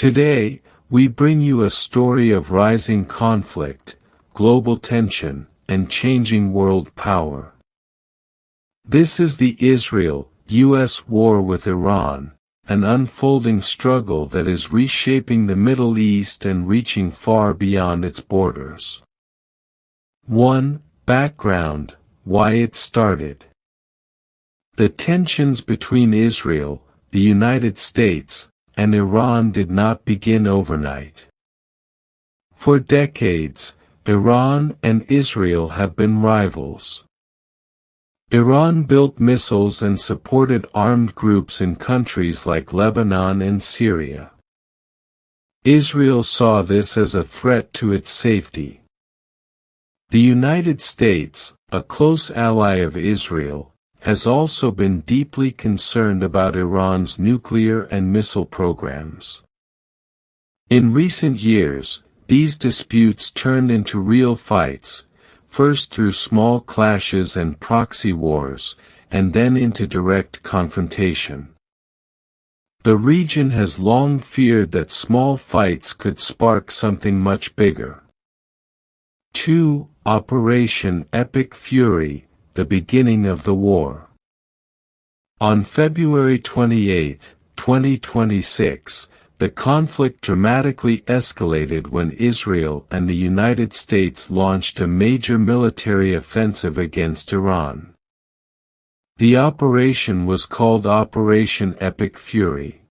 Today, we bring you a story of rising conflict, global tension, and changing world power. This is the Israel-US war with Iran, an unfolding struggle that is reshaping the Middle East and reaching far beyond its borders. 1. Background: why it started. The tensions between Israel, the United States, and Iran did not begin overnight. For decades, Iran and Israel have been rivals. Iran built missiles and supported armed groups in countries like Lebanon and Syria. Israel saw this as a threat to its safety. The United States, a close ally of Israel, has also been deeply concerned about Iran's nuclear and missile programs. In recent years, these disputes turned into real fights, first through small clashes and proxy wars, and then into direct confrontation. The region has long feared that small fights could spark something much bigger. 2. Operation Epic Fury, the beginning of the war. On February 28, 2026, the conflict dramatically escalated when Israel and the United States launched a major military offensive against Iran. The operation was called Operation Epic Fury.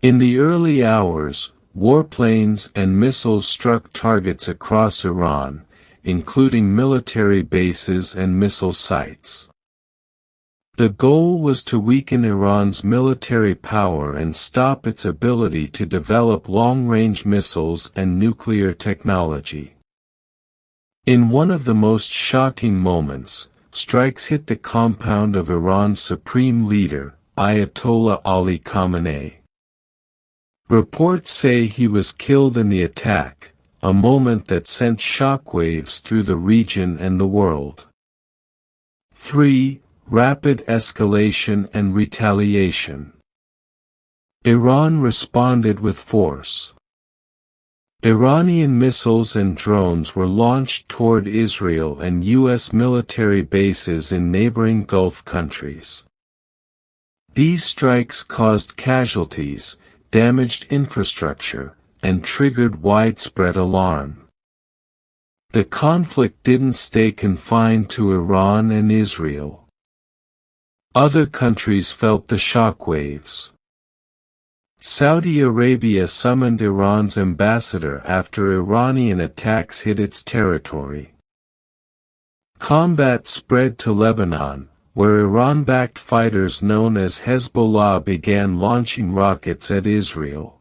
In the early hours, warplanes and missiles struck targets across Iran, including military bases and missile sites. The goal was to weaken Iran's military power and stop its ability to develop long-range missiles and nuclear technology. In one of the most shocking moments, strikes hit the compound of Iran's supreme leader, Ayatollah Ali Khamenei. Reports say he was killed in the attack, a moment that sent shockwaves through the region and the world. 3. Rapid escalation and retaliation. Iran responded with force. Iranian missiles and drones were launched toward Israel and U.S. military bases in neighboring Gulf countries. These strikes caused casualties, damaged infrastructure, and triggered widespread alarm. The conflict didn't stay confined to Iran and Israel. Other countries felt the shockwaves. Saudi Arabia summoned Iran's ambassador after Iranian attacks hit its territory. Combat spread to Lebanon, where Iran-backed fighters known as Hezbollah began launching rockets at Israel.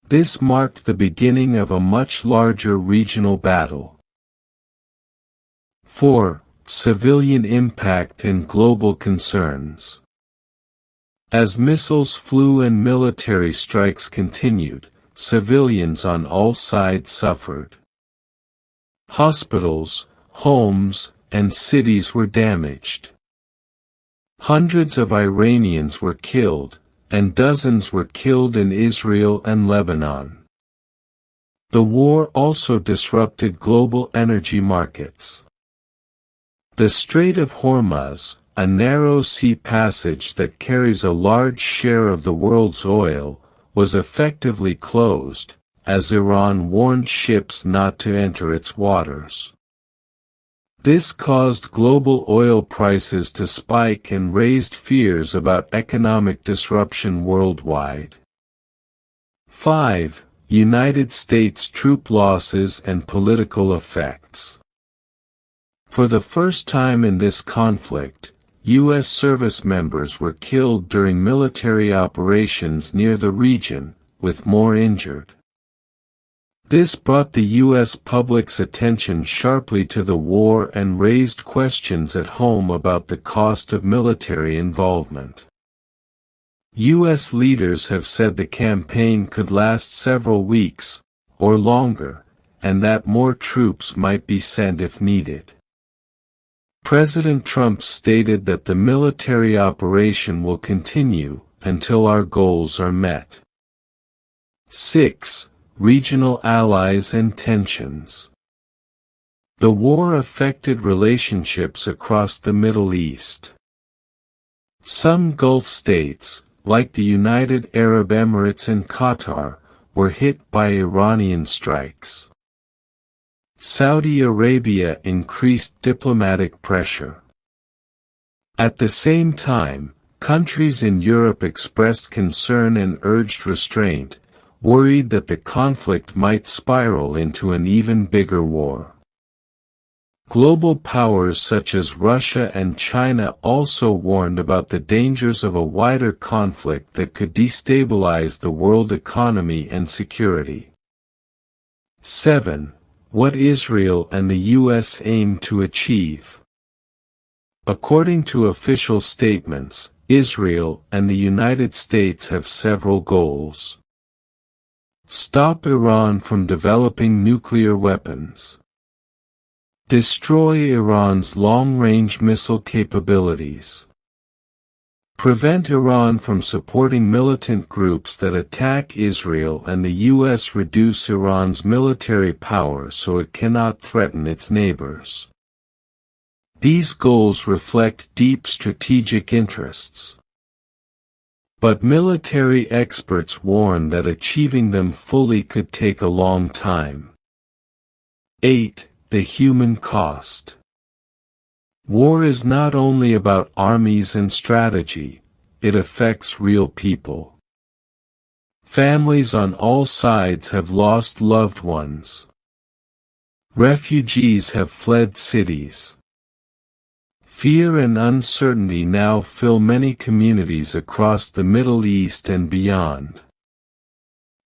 This marked the beginning of a much larger regional battle. 4. Civilian impact and global concerns. As missiles flew and military strikes continued, civilians on all sides suffered. Hospitals, homes, and cities were damaged. Hundreds of Iranians were killed, and dozens were killed in Israel and Lebanon. The war also disrupted global energy markets. The Strait of Hormuz, a narrow sea passage that carries a large share of the world's oil, was effectively closed, as Iran warned ships not to enter its waters. This caused global oil prices to spike and raised fears about economic disruption worldwide. 5. United States troop losses and political effects. For the first time in this conflict, U.S. service members were killed during military operations near the region, with more injured. This brought the U.S. public's attention sharply to the war and raised questions at home about the cost of military involvement. U.S. leaders have said the campaign could last several weeks, or longer, and that more troops might be sent if needed. President Trump stated that the military operation will continue until our goals are met. 6. Regional allies and tensions. The war affected relationships across the Middle East. Some Gulf states, like the United Arab Emirates and Qatar, were hit by Iranian strikes. Saudi Arabia increased diplomatic pressure. At the same time, countries in Europe expressed concern and urged restraint, worried that the conflict might spiral into an even bigger war. Global powers such as Russia and China also warned about the dangers of a wider conflict that could destabilize the world economy and security. 7. What Israel and the U.S. aim to achieve. According to official statements, Israel and the United States have several goals. Stop Iran from developing nuclear weapons. Destroy Iran's long-range missile capabilities. Prevent Iran from supporting militant groups that attack Israel, and the U.S. reduce Iran's military power so it cannot threaten its neighbors. These goals reflect deep strategic interests. But military experts warn that achieving them fully could take a long time. 8. The human cost. War is not only about armies and strategy, it affects real people. Families on all sides have lost loved ones. Refugees have fled cities. Fear and uncertainty now fill many communities across the Middle East and beyond.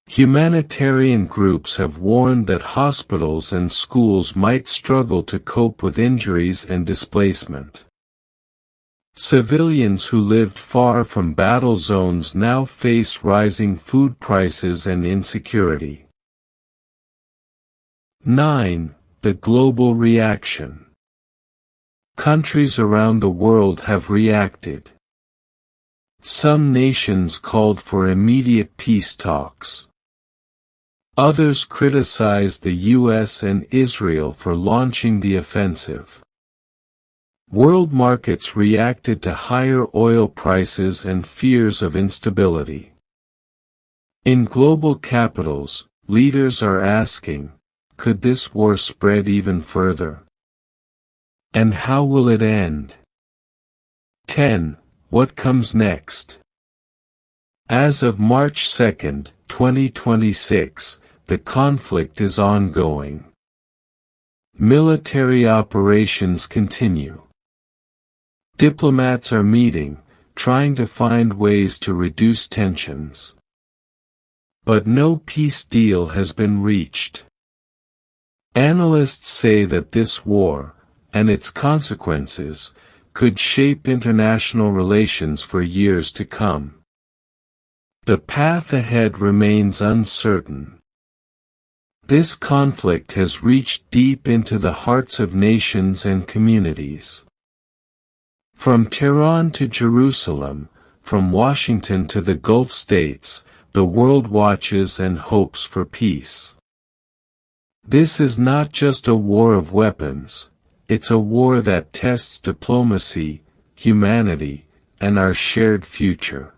Humanitarian groups have warned that hospitals and schools might struggle to cope with injuries and displacement. Civilians who lived far from battle zones now face rising food prices and insecurity. 9. The global reaction. Countries around the world have reacted. Some nations called for immediate peace talks. Others criticized the U.S. and Israel for launching the offensive. World markets reacted to higher oil prices and fears of instability. In global capitals, leaders are asking, could this war spread even further? And how will it end? 10. What comes next? As of March 2, 2026, the conflict is ongoing. Military operations continue. Diplomats are meeting, trying to find ways to reduce tensions. But no peace deal has been reached. Analysts say that this war, and its consequences, could shape international relations for years to come. The path ahead remains uncertain. This conflict has reached deep into the hearts of nations and communities. From Tehran to Jerusalem, from Washington to the Gulf states, the world watches and hopes for peace. This is not just a war of weapons, it's a war that tests diplomacy, humanity, and our shared future.